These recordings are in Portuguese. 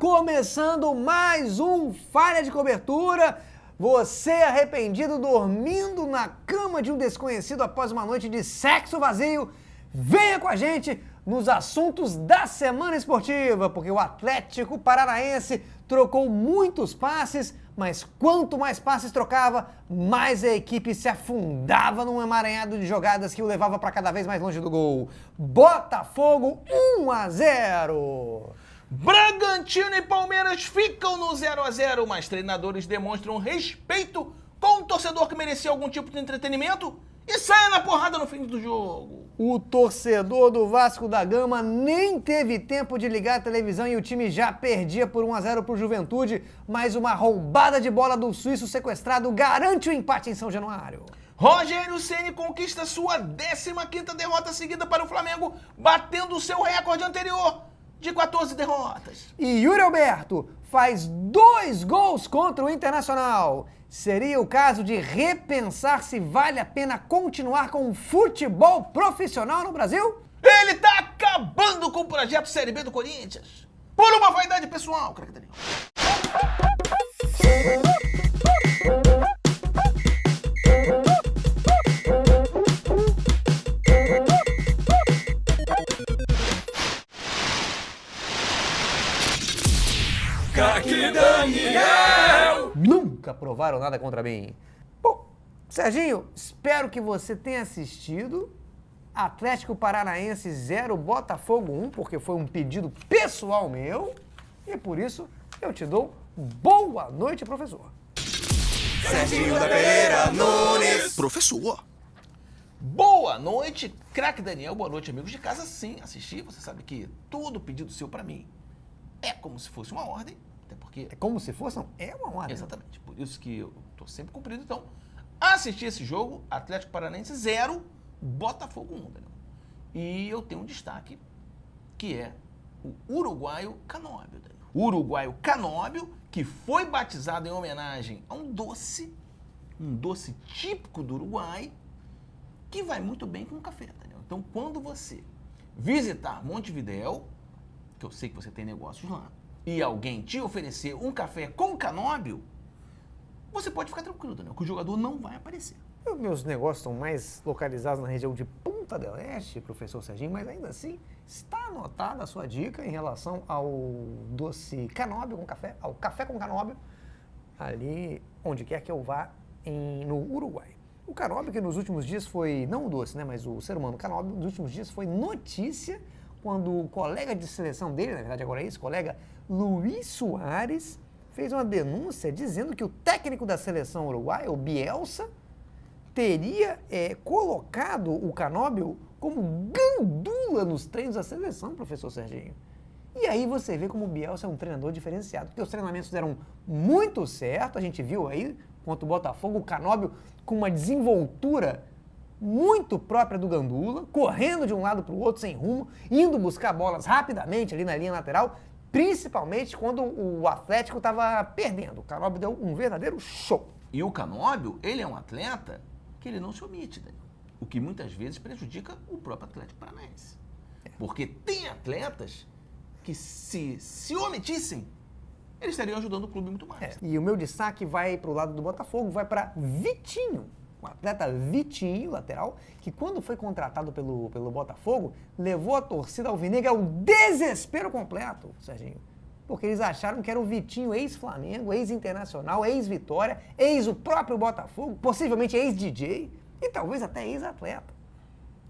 começando mais um Falha de Cobertura. Você arrependido dormindo na cama de um desconhecido após uma noite de sexo vazio, venha com a gente nos assuntos da semana esportiva, porque o Atlético Paranaense trocou muitos passes, mas quanto mais passes trocava, mais a equipe se afundava num emaranhado de jogadas que o levava para cada vez mais longe do gol. Botafogo 1-0. Bragantino e Palmeiras ficam no 0-0, mas treinadores demonstram respeito com o torcedor que merecia algum tipo de entretenimento e saem na porrada no fim do jogo. O torcedor do Vasco da Gama nem teve tempo de ligar a televisão e o time já perdia por 1-0 pro Juventude, mas uma roubada de bola do suíço sequestrado garante o empate em São Januário. Rogério Ceni conquista sua 15ª derrota seguida para o Flamengo, batendo o seu recorde anterior de 14 derrotas. E Yuri Alberto faz 2 gols contra o Internacional. Seria o caso de repensar se vale a pena continuar com o futebol profissional no Brasil? Ele tá acabando com o projeto Série B do Corinthians. Por uma vaidade pessoal, craque Daniel. Craque Daniel! Nunca provaram nada contra mim. Bom, Serginho, espero que você tenha assistido Atlético Paranaense 0, Botafogo 1, porque foi um pedido pessoal meu, e por isso eu te dou boa noite, professor. Serginho da Pereira Nunes! Professor! Boa noite, craque Daniel. Boa noite, amigos de casa. Sim, assisti. Você sabe que todo pedido seu pra mim é como se fosse uma ordem, até porque... É como se fosse, não, é uma ordem. Exatamente, por isso que eu tô sempre cumprido. Então, assisti esse jogo, Atlético Paranaense 0, Botafogo 1, Daniel. E eu tenho um destaque, que é o uruguaio Canóbio, Daniel. O uruguaio Canóbio, que foi batizado em homenagem a um doce típico do Uruguai, que vai muito bem com o café, Daniel. Então, quando você visitar Montevidéu, que eu sei que você tem negócios lá, e alguém te oferecer um café com Canóbio, você pode ficar tranquilo, Daniel, que o jogador não vai aparecer. Meus negócios estão mais localizados na região de Punta del Este, professor Serginho, mas ainda assim está anotada a sua dica em relação ao doce Canóbio com café, ao café com Canóbio, ali onde quer que eu vá no Uruguai. O Canóbio que nos últimos dias foi, não o doce, né, mas o ser humano Canóbio, nos últimos dias foi notícia quando o colega de seleção dele, na verdade agora é esse colega, Luiz Soares, fez uma denúncia dizendo que o técnico da seleção uruguaia, o Bielsa, teria colocado o Canóbio como gandula nos treinos da seleção, professor Serginho. E aí você vê como o Bielsa é um treinador diferenciado, porque os treinamentos deram muito certo, a gente viu aí, contra o Botafogo, o Canóbio com uma desenvoltura muito própria do gandula, correndo de um lado para o outro sem rumo, indo buscar bolas rapidamente ali na linha lateral, principalmente quando o Atlético estava perdendo. O Canóbio deu um verdadeiro show. E o Canóbio, ele é um atleta que ele não se omite, Daniel, o que muitas vezes prejudica o próprio Atlético Paranaense. Porque tem atletas que se omitissem, eles estariam ajudando o clube muito mais. E o meu destaque vai para o lado do Botafogo, vai para Vitinho. O atleta Vitinho, lateral, que quando foi contratado pelo Botafogo, levou a torcida alvinegra ao desespero completo, Serginho. Porque eles acharam que era o Vitinho ex-Flamengo, ex-Internacional, ex-Vitória, ex o próprio Botafogo, possivelmente ex-DJ e talvez até ex-atleta.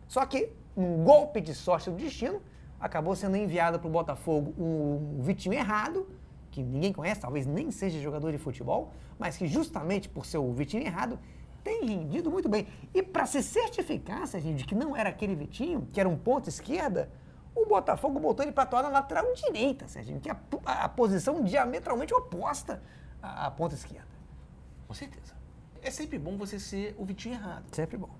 Só que, um golpe de sorte do destino, acabou sendo enviado para o Botafogo um Vitinho errado, que ninguém conhece, talvez nem seja jogador de futebol, mas que justamente por ser o Vitinho errado, tem rendido muito bem. E para se certificar, Serginho, de que não era aquele Vitinho, que era um ponta esquerda, o Botafogo botou ele para atuar na lateral direita, Serginho, que é a posição diametralmente oposta à ponta esquerda. Com certeza. É sempre bom você ser o Vitinho errado. Sempre bom.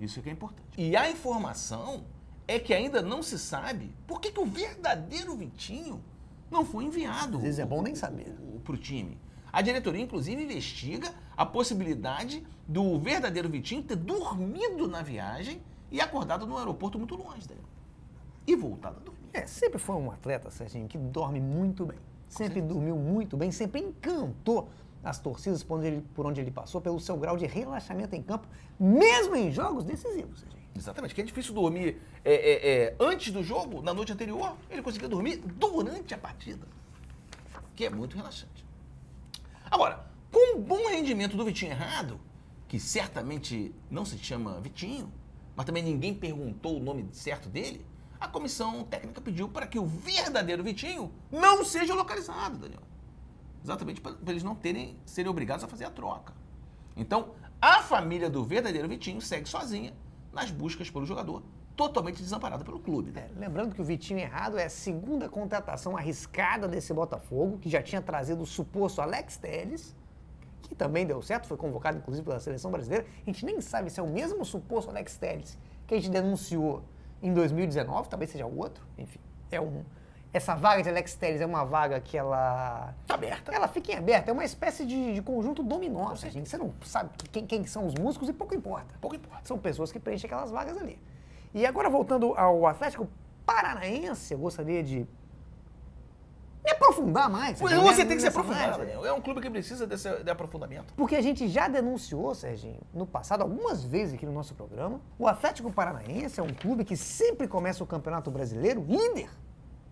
Isso é que é importante. E a informação é que ainda não se sabe por que o verdadeiro Vitinho não foi enviado. Às vezes é bom nem saber. Para o time. A diretoria, inclusive, investiga a possibilidade do verdadeiro Vitinho ter dormido na viagem e acordado no aeroporto muito longe dele. E voltado a dormir. Sempre foi um atleta, Serginho, que dorme muito bem. sempre dormiu muito bem, sempre encantou as torcidas por onde ele passou, pelo seu grau de relaxamento em campo, mesmo em jogos decisivos, Serginho. Exatamente, que é difícil dormir antes do jogo, na noite anterior, ele conseguia dormir durante a partida, que é muito relaxante. Agora, com o bom rendimento do Vitinho Errado, que certamente não se chama Vitinho, mas também ninguém perguntou o nome certo dele, a comissão técnica pediu para que o verdadeiro Vitinho não seja localizado, Daniel. Exatamente para eles não serem obrigados a fazer a troca. Então, a família do verdadeiro Vitinho segue sozinha nas buscas pelo jogador, totalmente desamparada pelo clube. Né? Lembrando que o Vitinho Errado é a segunda contratação arriscada desse Botafogo, que já tinha trazido o suposto Alex Telles, que também deu certo, foi convocado inclusive pela seleção brasileira. A gente nem sabe se é o mesmo suposto Alex Telles que a gente denunciou em 2019, talvez seja outro, enfim, essa vaga de Alex Telles é uma vaga que ela... Tá aberta. Ela fica em aberta, é uma espécie de conjunto dominó, gente. Você não sabe quem são os músicos e pouco importa. Pouco importa. São pessoas que preenchem aquelas vagas ali. E agora, voltando ao Atlético Paranaense, eu gostaria de me aprofundar mais. Você tem que se aprofundar, Daniel. É um clube que precisa de aprofundamento. Porque a gente já denunciou, Serginho, no passado, algumas vezes aqui no nosso programa, o Atlético Paranaense é um clube que sempre começa o Campeonato Brasileiro líder,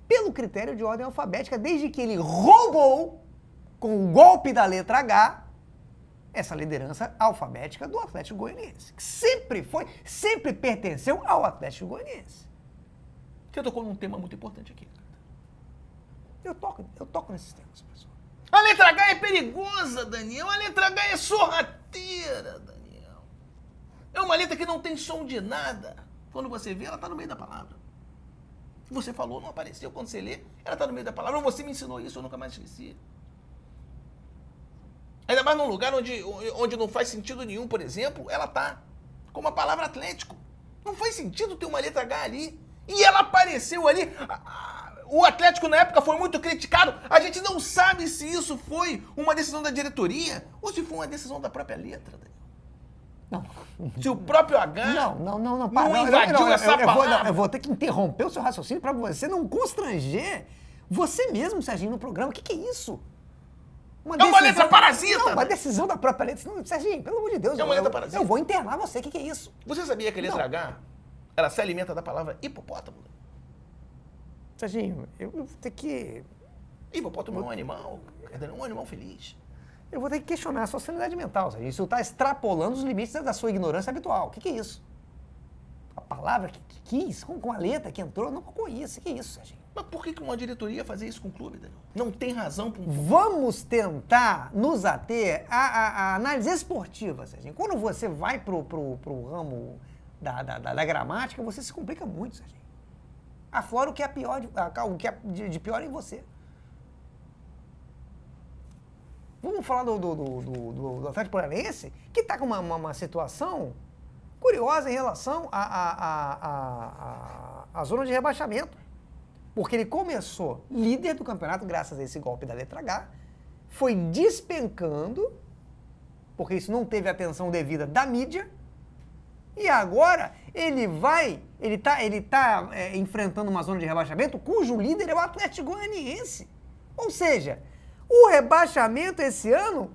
pelo critério de ordem alfabética, desde que ele roubou, com o golpe da letra H, essa liderança alfabética do Atlético Goianiense. Que sempre pertenceu ao Atlético Goianiense. Você tocou num tema muito importante aqui. Eu toco nesses temas, pessoal. A letra H é perigosa, Daniel. A letra H é sorrateira, Daniel. É uma letra que não tem som de nada. Quando você vê, ela está no meio da palavra. Você falou, não apareceu. Quando você lê, ela está no meio da palavra. Você me ensinou isso, eu nunca mais esqueci. Ainda mais num lugar onde não faz sentido nenhum, por exemplo, ela tá como a palavra Atlético. Não faz sentido ter uma letra H ali. E ela apareceu ali. O Atlético, na época, foi muito criticado. A gente não sabe se isso foi uma decisão da diretoria ou se foi uma decisão da própria letra, Daniel. Não. Se o próprio H não invadiu essa palavra. Eu vou ter que interromper o seu raciocínio para você não constranger você mesmo, Serginho, no programa. O que é isso? Uma letra parasita! Não, uma decisão da própria letra. Não, Serginho, pelo amor de Deus. É uma letra parasita. Eu vou internar você. O que é isso? Você sabia que a letra H, ela se alimenta da palavra hipopótamo? Serginho, eu vou ter que... Hipopótamo é um animal. É um animal feliz. Eu vou ter que questionar a sua sanidade mental, Serginho. Isso está extrapolando os limites da sua ignorância habitual. O que é isso? A palavra que quis, com a letra que entrou, não conheço. O que é isso, Serginho? Mas por que uma diretoria ia fazer isso com o clube, Daniel? Não tem razão para um clube. Vamos tentar nos ater à análise esportiva, Serginho. Quando você vai pro ramo da gramática, você se complica muito, Serginho. Aflora o que é pior, o que é de pior em você. Vamos falar do Atlético Paranaense, que está com uma situação curiosa em relação à zona de rebaixamento. Porque ele começou líder do campeonato graças a esse golpe da letra H, foi despencando, porque isso não teve atenção devida da mídia, e agora ele tá enfrentando uma zona de rebaixamento cujo líder é o Atlético Goianiense. Ou seja, o rebaixamento esse ano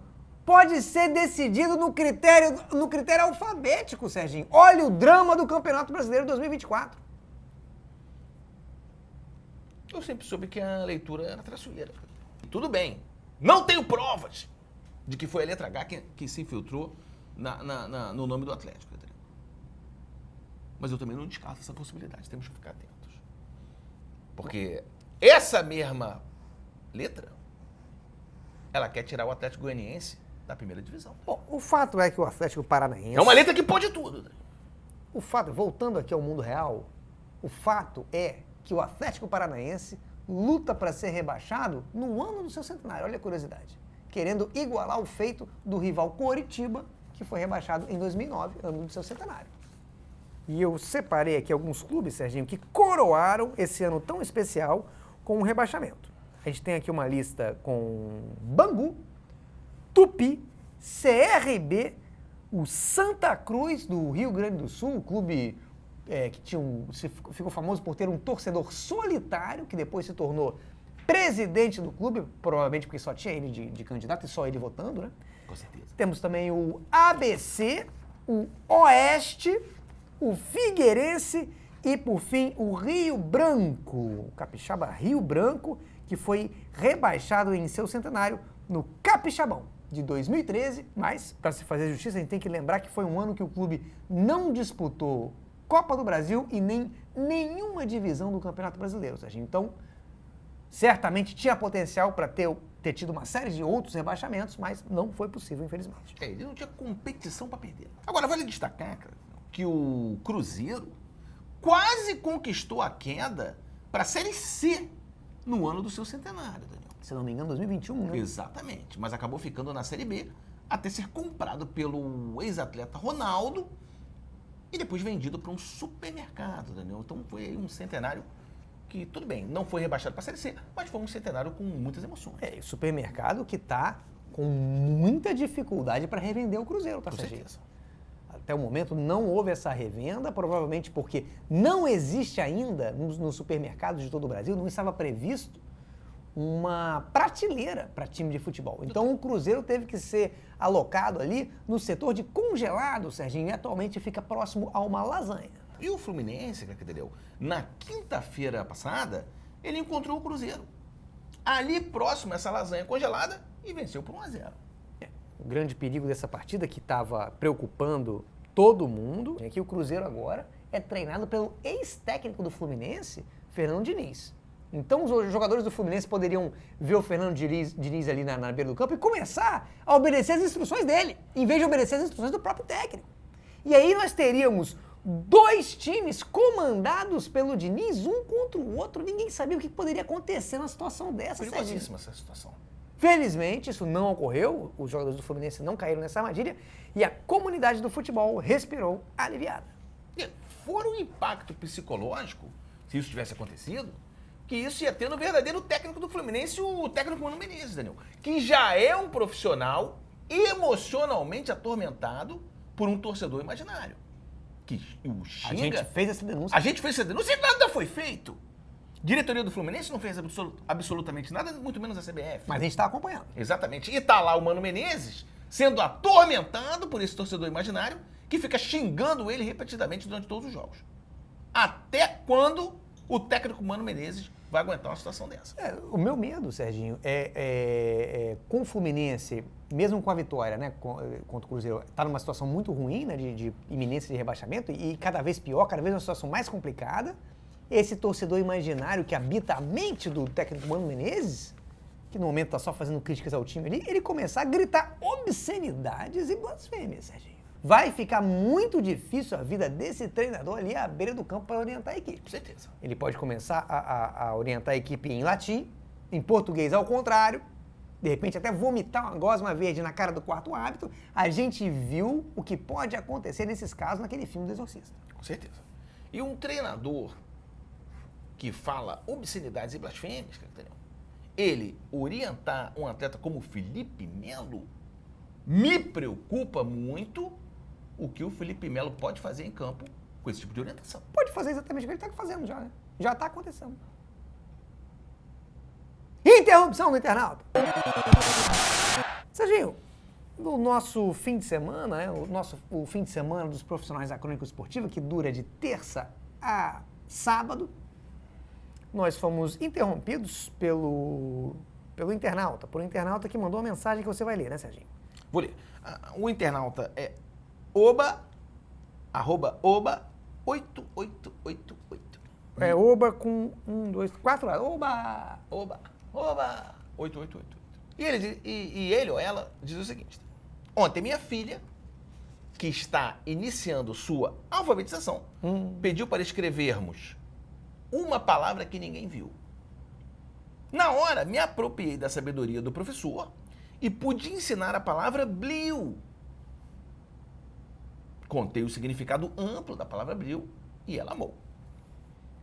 pode ser decidido no critério alfabético, Serginho. Olha o drama do Campeonato Brasileiro 2024. Eu sempre soube que a leitura era traiçoeira. Tudo bem. Não tenho provas de que foi a letra H que se infiltrou no nome do Atlético. Mas eu também não descarto essa possibilidade. Temos que ficar atentos. Porque essa mesma letra, ela quer tirar o Atlético Goianiense da primeira divisão. Bom, o fato é que o Atlético Paranaense... É uma letra que pode tudo. O fato, voltando aqui ao mundo real, o fato é que o Atlético Paranaense luta para ser rebaixado no ano do seu centenário. Olha a curiosidade. Querendo igualar o feito do rival Coritiba, que foi rebaixado em 2009, ano do seu centenário. E eu separei aqui alguns clubes, Serginho, que coroaram esse ano tão especial com o rebaixamento. A gente tem aqui uma lista com Bangu, Tupi, CRB, o Santa Cruz do Rio Grande do Sul, o clube que ficou famoso por ter um torcedor solitário, que depois se tornou presidente do clube, provavelmente porque só tinha ele de candidato e só ele votando, né? Com certeza. Temos também o ABC, o Oeste, o Figueirense e, por fim, o Rio Branco, o Capixaba Rio Branco, que foi rebaixado em seu centenário no Capixabão de 2013, mas, para se fazer justiça, a gente tem que lembrar que foi um ano que o clube não disputou Copa do Brasil e nem nenhuma divisão do Campeonato Brasileiro, Serginho. Então, certamente tinha potencial para ter tido uma série de outros rebaixamentos, mas não foi possível, infelizmente. Ele não tinha competição para perder. Agora, vale destacar, cara, que o Cruzeiro quase conquistou a queda para a Série C no ano do seu centenário, Daniel. Se não me engano, 2021, né? Exatamente, mas acabou ficando na Série B até ser comprado pelo ex-atleta Ronaldo e depois vendido para um supermercado, Daniel. Então foi aí um centenário que, tudo bem, não foi rebaixado para a Série C, mas foi um centenário com muitas emoções. É, supermercado que está com muita dificuldade para revender o Cruzeiro, tá, Com Serginho? certeza. Até o momento não houve essa revenda, provavelmente porque não existe ainda nos supermercados de todo o Brasil, não estava previsto uma prateleira para time de futebol. Então o Cruzeiro teve que ser alocado ali no setor de congelado, Serginho, e atualmente fica próximo a uma lasanha. E o Fluminense, entendeu? Na quinta-feira passada, ele encontrou o Cruzeiro ali próximo a essa lasanha congelada e venceu por 1-0. O grande perigo dessa partida que estava preocupando todo mundo é que o Cruzeiro agora é treinado pelo ex-técnico do Fluminense, Fernando Diniz. Então os jogadores do Fluminense poderiam ver o Fernando Diniz ali na beira do campo e começar a obedecer as instruções dele, em vez de obedecer as instruções do próprio técnico. E aí nós teríamos dois times comandados pelo Diniz, um contra o outro. Ninguém sabia o que poderia acontecer numa situação dessa. Perigosíssima essa situação. Felizmente, isso não ocorreu, os jogadores do Fluminense não caíram nessa armadilha e a comunidade do futebol respirou aliviada. E fora o impacto psicológico, se isso tivesse acontecido, que isso ia ter no verdadeiro técnico do Fluminense, o técnico Mano Menezes, Daniel, que já é um profissional emocionalmente atormentado por um torcedor imaginário. Que o xinga. A gente fez essa denúncia. A gente fez essa denúncia e nada foi feito. Diretoria do Fluminense não fez absolutamente nada, muito menos a CBF. Mas a gente está acompanhando. Exatamente. E tá lá o Mano Menezes sendo atormentado por esse torcedor imaginário que fica xingando ele repetidamente durante todos os jogos. Até quando o técnico Mano Menezes vai aguentar uma situação dessa? O meu medo, Serginho, com o Fluminense, mesmo com a vitória, né, contra o Cruzeiro, está numa situação muito ruim, né, de iminência de rebaixamento e cada vez pior, cada vez uma situação mais complicada. Esse torcedor imaginário que habita a mente do técnico Mano Menezes, que no momento está só fazendo críticas ao time ali, ele começar a gritar obscenidades e blasfêmias, Serginho. Vai ficar muito difícil a vida desse treinador ali à beira do campo para orientar a equipe. Com certeza. Ele pode começar a orientar a equipe em latim, em português ao contrário, de repente até vomitar uma gosma verde na cara do quarto árbitro. A gente viu o que pode acontecer nesses casos naquele filme do Exorcista. Com certeza. E um treinador que fala obscenidades e blasfêmias, ele orientar um atleta como Felipe Melo, me preocupa muito o que o Felipe Melo pode fazer em campo com esse tipo de orientação. Pode fazer exatamente o que ele está fazendo já, né? Já está acontecendo. Interrupção do internauta. Serginho, no nosso fim de semana, né, o fim de semana dos profissionais da crônica esportiva, que dura de terça a sábado, nós fomos interrompidos pelo internauta, por um internauta que mandou uma mensagem que você vai ler, né, Serginho? Vou ler. O internauta é @oba8888. É Oba com 1, 2, 4 lá. Oba! 888. E ele ou ela diz o seguinte: ontem minha filha, que está iniciando sua alfabetização, pediu para escrevermos uma palavra que ninguém viu. Na hora, me apropriei da sabedoria do professor e pude ensinar a palavra bliu. Contei o significado amplo da palavra bliu e ela amou.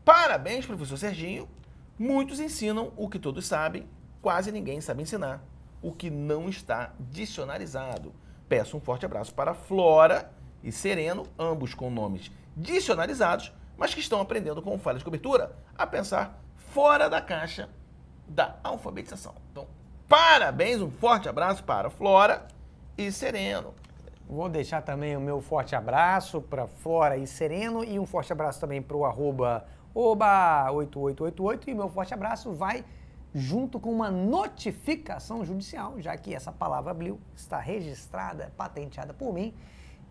Parabéns, professor Serginho. Muitos ensinam o que todos sabem, quase ninguém sabe ensinar o que não está dicionarizado. Peço um forte abraço para Flora e Sereno, ambos com nomes dicionarizados, mas que estão aprendendo com falha de cobertura a pensar fora da caixa da alfabetização. Então, parabéns, um forte abraço para Flora e Sereno. Vou deixar também o meu forte abraço para Flora e Sereno e um forte abraço também para o @oba8888 e meu forte abraço vai junto com uma notificação judicial, já que essa palavra Blil está registrada, patenteada por mim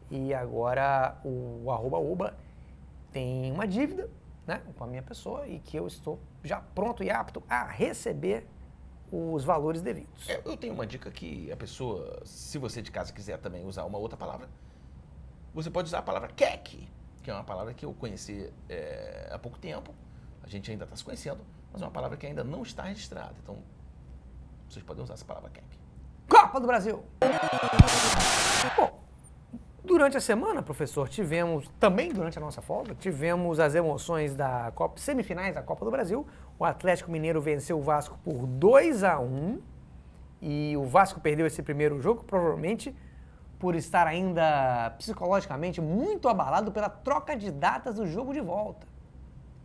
e agora o @oba tem uma dívida, né, com a minha pessoa e que eu estou já pronto e apto a receber os valores devidos. Eu tenho uma dica que a pessoa, se você de casa quiser também usar uma outra palavra, você pode usar a palavra queque, que é uma palavra que eu conheci há pouco tempo, a gente ainda está se conhecendo, mas é uma palavra que ainda não está registrada. Então, vocês podem usar essa palavra queque. Copa do Brasil! Bom, durante a semana, professor, também durante a nossa folga, tivemos as emoções da Copa, semifinais da Copa do Brasil. O Atlético Mineiro venceu o Vasco por 2-1 e o Vasco perdeu esse primeiro jogo, provavelmente por estar ainda psicologicamente muito abalado pela troca de datas do jogo de volta.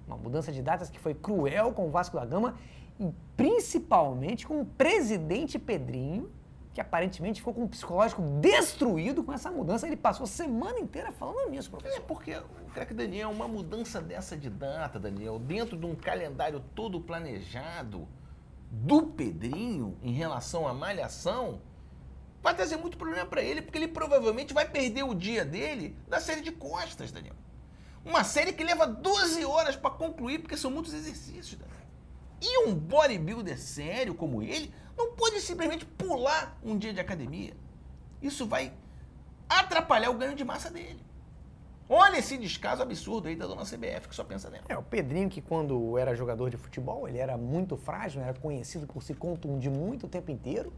Uma mudança de datas que foi cruel com o Vasco da Gama e principalmente com o presidente Pedrinho, que aparentemente ficou com o psicológico destruído com essa mudança. Ele passou a semana inteira falando nisso, professor. Porque o craque Daniel, uma mudança dessa de data, Daniel, dentro de um calendário todo planejado do Pedrinho em relação à malhação, vai trazer muito problema para ele, porque ele provavelmente vai perder o dia dele da série de costas, Daniel. Uma série que leva 12 horas para concluir, porque são muitos exercícios, Daniel. E um bodybuilder sério como ele não pode simplesmente pular um dia de academia. Isso vai atrapalhar o ganho de massa dele. Olha esse descaso absurdo aí da dona CBF, que só pensa nela. O Pedrinho, que quando era jogador de futebol, ele era muito frágil, era conhecido por se contundir muito o tempo inteiro.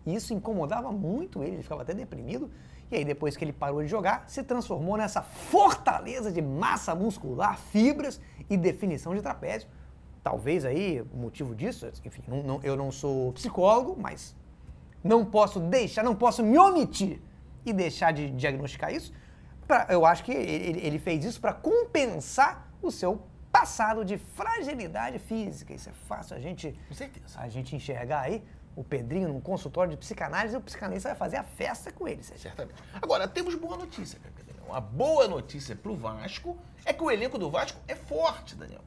E isso incomodava muito ele ficava até deprimido. E aí, depois que ele parou de jogar, se transformou nessa fortaleza de massa muscular, fibras e definição de trapézio. Talvez aí, o motivo disso, enfim, eu não sou psicólogo, mas não posso me omitir e deixar de diagnosticar isso. Eu acho que ele fez isso para compensar o seu passado de fragilidade física. Isso é fácil a gente enxergar aí. O Pedrinho num consultório de psicanálise, o psicanalista vai fazer a festa com ele. Certamente. Agora, temos boa notícia, Daniel. Uma boa notícia para o Vasco é que o elenco do Vasco é forte, Daniel.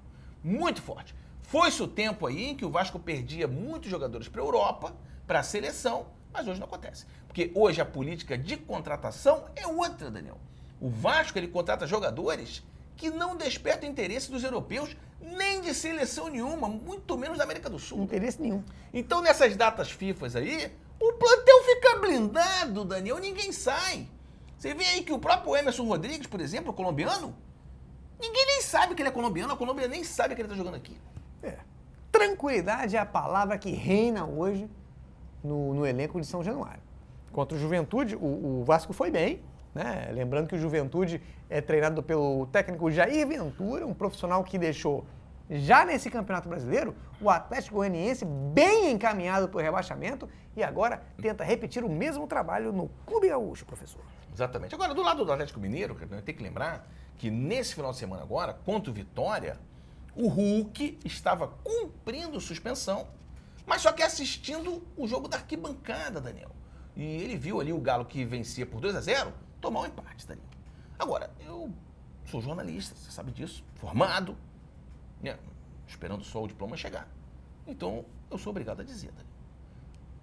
Muito forte. Foi-se o tempo aí em que o Vasco perdia muitos jogadores para a Europa, para a seleção, mas hoje não acontece. Porque hoje a política de contratação é outra, Daniel. O Vasco, ele contrata jogadores que não despertam interesse dos europeus, nem de seleção nenhuma, muito menos da América do Sul. Interesse nenhum. Então, nessas datas FIFAs aí, o plantel fica blindado, Daniel, ninguém sai. Você vê aí que o próprio Emerson Rodrigues, por exemplo, o colombiano, ninguém nem sabe que ele é colombiano, a Colômbia nem sabe que ele está jogando aqui. Tranquilidade é a palavra que reina hoje no elenco de São Januário. Contra o Juventude, o Vasco foi bem, né? Lembrando que o Juventude é treinado pelo técnico Jair Ventura, um profissional que deixou, já nesse Campeonato Brasileiro, o Atlético Goianiense bem encaminhado para o rebaixamento e agora tenta repetir o mesmo trabalho no Clube Gaúcho, professor. Exatamente. Agora, do lado do Atlético Mineiro, tem que lembrar que nesse final de semana agora, contra o Vitória, o Hulk estava cumprindo suspensão, mas só que assistindo o jogo da arquibancada, Daniel. E ele viu ali o Galo que vencia por 2-0, tomar um empate, Daniel. Agora, eu sou jornalista, você sabe disso, formado, né, esperando só o diploma chegar. Então, eu sou obrigado a dizer, Daniel.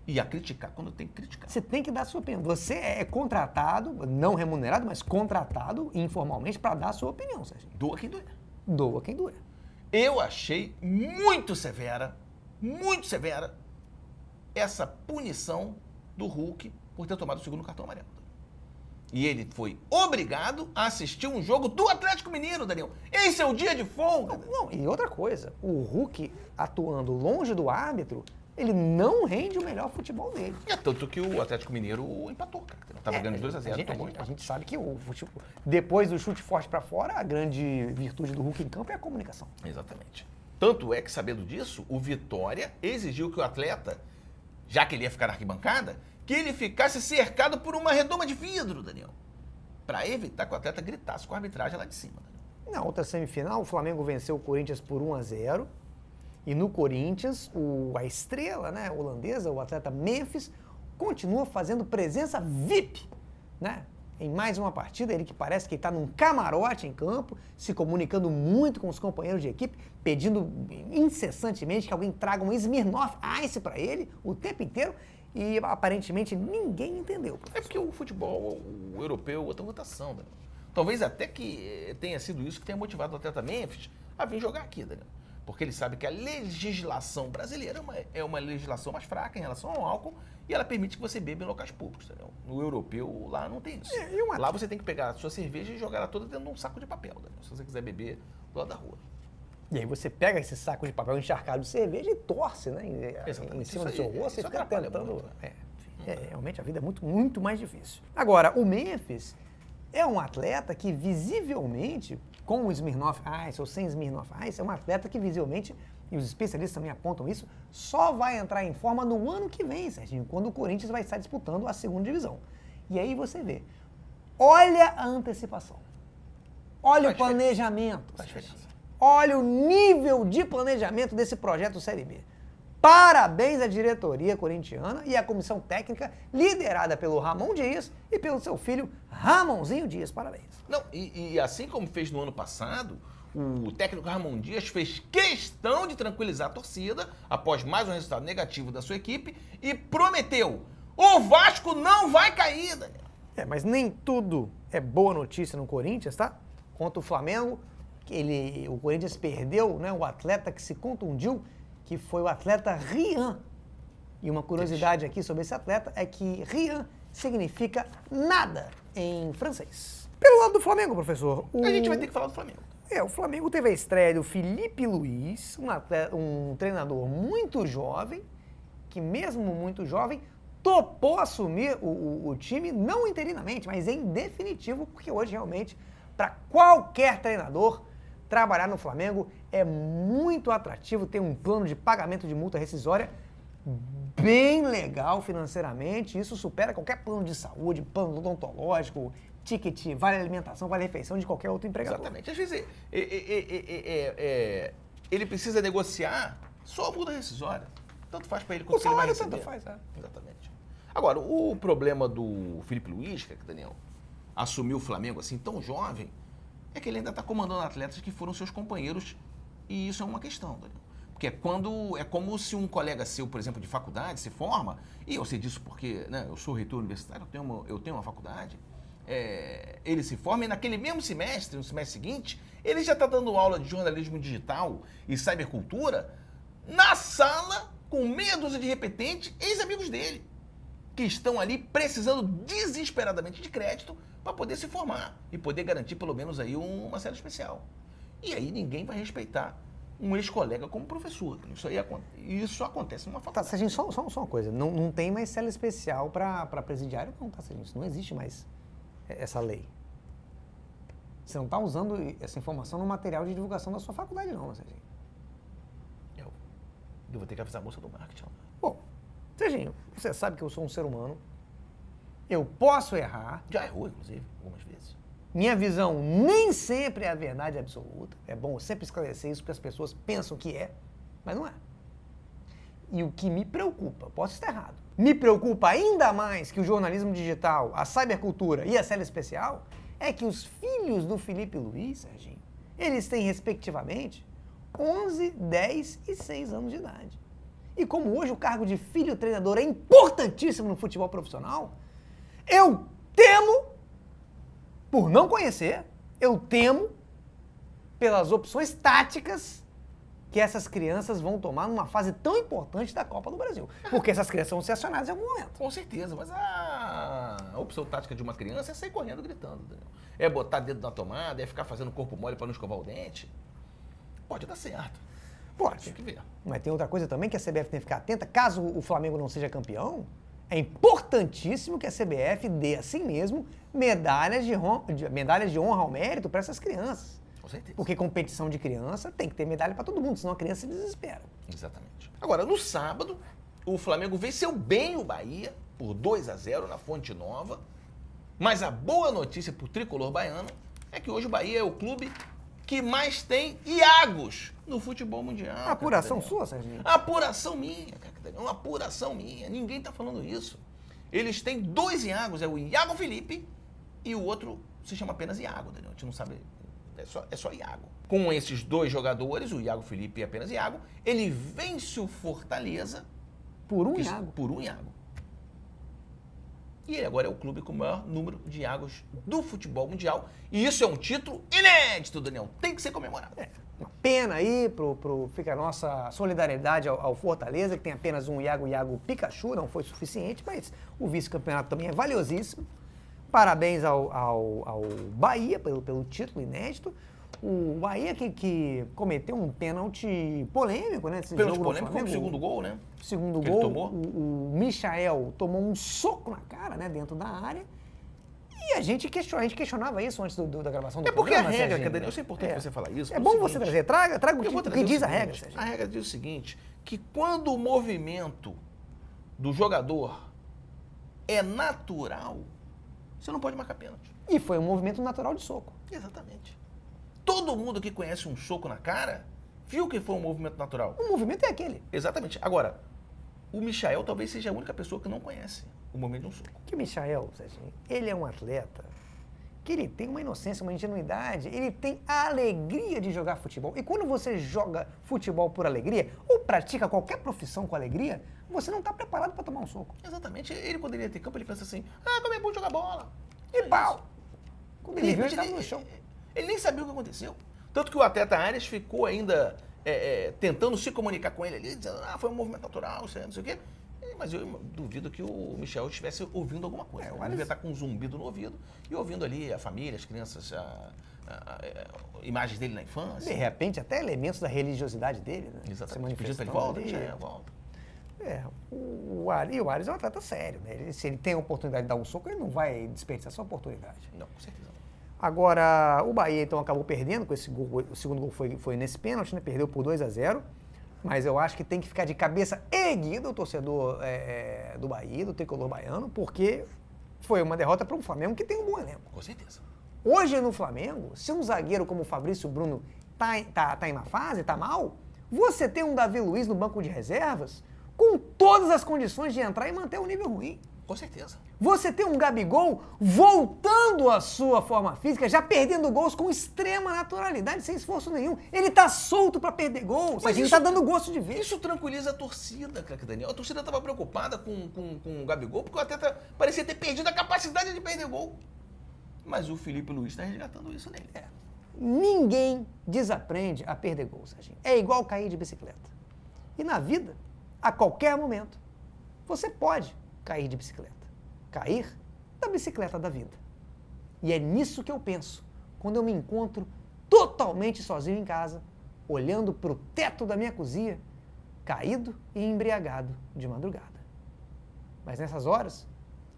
E a criticar quando tem que criticar. Você tem que dar a sua opinião. Você é contratado, não remunerado, mas contratado informalmente para dar a sua opinião, Sérgio. Doa quem doer. Doa quem doer. Eu achei muito severa essa punição do Hulk por ter tomado o segundo cartão amarelo. E ele foi obrigado a assistir um jogo do Atlético Mineiro, Daniel. Esse é o dia de folga. Não, e outra coisa, o Hulk atuando longe do árbitro, ele não rende o melhor futebol dele. É tanto que o Atlético Mineiro empatou, cara. Tava ganhando 2-0. A gente sabe que depois do chute forte para fora, a grande virtude do Hulk em campo é a comunicação. Exatamente. Tanto é que, sabendo disso, o Vitória exigiu que o atleta, já que ele ia ficar na arquibancada, que ele ficasse cercado por uma redoma de vidro, Daniel. Para evitar que o atleta gritasse com a arbitragem lá de cima, Daniel. Na outra semifinal, o Flamengo venceu o Corinthians por 1-0. E no Corinthians, a estrela, né, holandesa, o atleta Memphis, continua fazendo presença VIP, né? Em mais uma partida, ele que parece que está num camarote em campo, se comunicando muito com os companheiros de equipe, pedindo incessantemente que alguém traga um Smirnoff Ice para ele o tempo inteiro, e aparentemente ninguém entendeu. É porque o futebol o europeu é outra rotação, Daniel. Talvez até que tenha sido isso que tenha motivado o atleta Memphis a vir jogar aqui, Daniel. Porque ele sabe que a legislação brasileira é uma legislação mais fraca em relação ao álcool e ela permite que você beba em locais públicos, entendeu? No europeu, lá não tem isso. Lá você tem que pegar a sua cerveja e jogar ela toda dentro de um saco de papel, Daniel, se você quiser beber do lado da rua. E aí você pega esse saco de papel encharcado de cerveja e torce, né? Em cima do seu rosto e fica tentando... Realmente a vida é muito, muito mais difícil. Agora, o Memphis é um atleta que visivelmente, com o Smirnoff Ice ou sem Smirnoff Ice, é um atleta que visivelmente, e os especialistas também apontam isso, só vai entrar em forma no ano que vem, Serginho, quando o Corinthians vai estar disputando a segunda divisão. E aí você vê, olha a antecipação, olha o planejamento, olha o nível de planejamento desse projeto Série B. Parabéns à diretoria corintiana e à comissão técnica liderada pelo Ramon Dias e pelo seu filho Ramonzinho Dias. Parabéns. Não, e assim como fez no ano passado, o técnico Ramon Dias fez questão de tranquilizar a torcida após mais um resultado negativo da sua equipe e prometeu: o Vasco não vai cair, Daniel. Mas nem tudo é boa notícia no Corinthians, tá? Contra o Flamengo, o Corinthians perdeu, né, o atleta que se contundiu, que foi o atleta Rian. E uma curiosidade aqui sobre esse atleta é que Rian significa nada em francês. Pelo lado do Flamengo, professor... A gente vai ter que falar do Flamengo. O Flamengo teve a estreia do Felipe Luiz, um treinador muito jovem, que mesmo muito jovem, topou assumir o time, não interinamente, mas em definitivo, porque hoje realmente, para qualquer treinador, trabalhar no Flamengo é muito atrativo, tem um plano de pagamento de multa rescisória bem legal financeiramente, isso supera qualquer plano de saúde, plano odontológico, ticket, vale alimentação, vale refeição de qualquer outro empregador. Exatamente. Às vezes ele precisa negociar só a multa rescisória. Tanto faz para ele quanto ele vai receber. Tanto faz, Exatamente. Agora, o problema do Felipe Luiz, que Daniel assumiu o Flamengo assim tão jovem, é que ele ainda está comandando atletas que foram seus companheiros, e isso é uma questão, Daniel. Porque é como se um colega seu, por exemplo, de faculdade, se forma, e eu sei disso porque, né, eu sou reitor universitário, eu tenho uma faculdade, ele se forma e naquele mesmo semestre, no semestre seguinte, ele já está dando aula de jornalismo digital e cybercultura na sala com meia dúzia de repetentes, ex-amigos dele, que estão ali precisando desesperadamente de crédito para poder se formar e poder garantir pelo menos aí uma série especial. E aí ninguém vai respeitar um ex-colega como professor. Isso acontece numa faculdade. Tá, Serginho, só uma coisa. Não tem mais cela especial para presidiário, não, tá, Serginho? Isso não existe mais essa lei. Você não está usando essa informação no material de divulgação da sua faculdade, não, Serginho. Eu vou ter que avisar a moça do marketing. Bom, Serginho, você sabe que eu sou um ser humano. Eu posso errar. Já errou, inclusive, algumas vezes. Minha visão nem sempre é a verdade absoluta. É bom eu sempre esclarecer isso, porque as pessoas pensam que é, mas não é. E o que me preocupa, posso estar errado, me preocupa ainda mais que o jornalismo digital, a cybercultura e a série especial, é que os filhos do Felipe Luiz, Serginho, eles têm, respectivamente, 11, 10 e 6 anos de idade. E como hoje o cargo de filho treinador é importantíssimo no futebol profissional, eu temo, por não conhecer, eu temo pelas opções táticas que essas crianças vão tomar numa fase tão importante da Copa do Brasil. Porque essas crianças vão ser acionadas em algum momento. Com certeza, mas a opção tática de uma criança é sair correndo gritando, Daniel. É botar dedo na tomada, é ficar fazendo corpo mole para não escovar o dente. Pode dar certo. Pode. Tem que ver. Mas tem outra coisa também que a CBF tem que ficar atenta. Caso o Flamengo não seja campeão, é importantíssimo que a CBF dê a si mesmo medalhas de honra ao mérito para essas crianças. Com certeza. Porque competição de criança tem que ter medalha para todo mundo, senão a criança se desespera. Exatamente. Agora, no sábado, o Flamengo venceu bem o Bahia por 2-0 na Fonte Nova. Mas a boa notícia para o tricolor baiano é que hoje o Bahia é o clube que mais tem Iagos no futebol mundial. Apuração Daniel. sua, Serginho? Apuração minha, Daniel. Uma apuração minha. Ninguém tá falando isso. Eles têm 2 Iagos, é o Iago Felipe e o outro se chama apenas Iago, Daniel. A gente não sabe, é só Iago. Com esses 2 jogadores, o Iago Felipe e apenas Iago, ele vence o Fortaleza Por um Iago. por um Iago. E ele agora é o clube com o maior número de Iagos do futebol mundial. E isso é um título inédito, Daniel. Tem que ser comemorado. Uma pena aí, fica a nossa solidariedade ao Fortaleza, que tem apenas um Iago Pikachu, não foi suficiente, mas o vice-campeonato também é valiosíssimo. Parabéns ao Bahia pelo título inédito. O Bahia que cometeu um pênalti polêmico, né? Pênalti polêmico como o segundo gol, né? Segundo Que gol, ele tomou. o Michael tomou um soco na cara, né, dentro da área. E a gente questionava isso antes da gravação do É porque a programa, regra, Serginho. Daniel, isso é importante você falar isso. É bom você trazer. Traga Eu vou o trazer que diz a seguinte, regra, Serginho. A regra diz o seguinte, que quando o movimento do jogador é natural, você não pode marcar pênalti. E foi um movimento natural de soco. Exatamente. Todo mundo que conhece um soco na cara viu que foi um movimento natural. O movimento é aquele. Exatamente. Agora, o Michael talvez seja a única pessoa que não conhece o movimento de um soco. Que o Michael, Serginho, ele é um atleta que ele tem uma inocência, uma ingenuidade, ele tem a alegria de jogar futebol. E quando você joga futebol por alegria, ou pratica qualquer profissão com alegria, você não está preparado para tomar um soco. Exatamente. Ele poderia ter campo, ele pensa assim, como é bom jogar bola. E pau! Quando ele viu, ele De estava repente, no chão. Ele nem sabia o que aconteceu. Tanto que o atleta Arias ficou ainda tentando se comunicar com ele ali, dizendo, foi um movimento natural, não sei o quê. Mas eu duvido que o Michel estivesse ouvindo alguma coisa. Ele devia estar com um zumbido no ouvido e ouvindo ali a família, as crianças, imagens dele na infância. De repente, até elementos da religiosidade dele, né? Exatamente. Se Pedindo pra ele manifestando volta, ali. Michel, volta. O Arias é um atleta sério, né? Se ele tem a oportunidade de dar um soco, ele não vai desperdiçar essa oportunidade. Não, com certeza não. Agora, o Bahia, então, acabou perdendo com esse gol. O segundo gol foi nesse pênalti, né? Perdeu por 2-0. Mas eu acho que tem que ficar de cabeça erguida o torcedor do Bahia, do tricolor baiano, porque foi uma derrota para um Flamengo que tem um bom elenco. Com certeza. Hoje no Flamengo, se um zagueiro como o Fabrício Bruno tá em má fase, tá mal, você tem um Davi Luiz no banco de reservas com todas as condições de entrar e manter o nível ruim. Com certeza. Você tem um Gabigol voltando à sua forma física, já perdendo gols com extrema naturalidade, sem esforço nenhum. Ele tá solto pra perder gols, a gente tá dando gosto de ver. Isso tranquiliza a torcida, craque Daniel. A torcida estava preocupada com o Gabigol, porque o atleta parecia ter perdido a capacidade de perder gol. Mas o Felipe Luiz está resgatando isso nele. Ninguém desaprende a perder gols, Serginho. É igual cair de bicicleta. E na vida, a qualquer momento, você pode cair de bicicleta. Cair da bicicleta da vida. E é nisso que eu penso quando eu me encontro totalmente sozinho em casa, olhando para o teto da minha cozinha, caído e embriagado de madrugada. Mas nessas horas,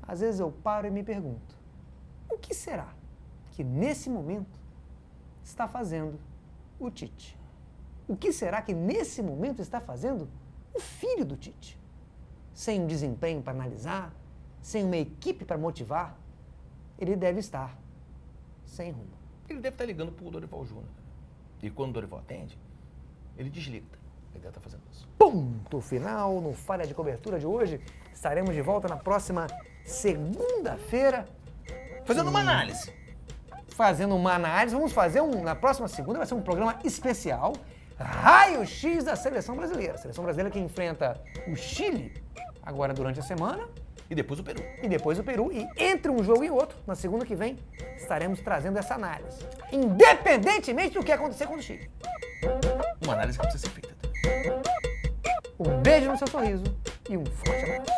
às vezes eu paro e me pergunto, o que será que nesse momento está fazendo o Tite? O que será que nesse momento está fazendo o filho do Tite? Sem um desempenho para analisar, sem uma equipe para motivar, ele deve estar sem rumo. Ele deve estar ligando pro Dorival Júnior. E quando o Dorival atende, ele desliga. Ele deve estar fazendo isso. Ponto final no Falha de Cobertura de hoje. Estaremos de volta na próxima segunda-feira. Fazendo uma análise. Fazendo uma análise. Vamos fazer na próxima segunda, vai ser um programa especial. Raio-X da Seleção Brasileira. A Seleção Brasileira que enfrenta o Chile agora durante a semana. E depois o Peru. E entre um jogo e outro, na segunda que vem, estaremos trazendo essa análise. Independentemente do que acontecer com o Chile. Uma análise que precisa ser feita. Um beijo no seu sorriso e um forte abraço.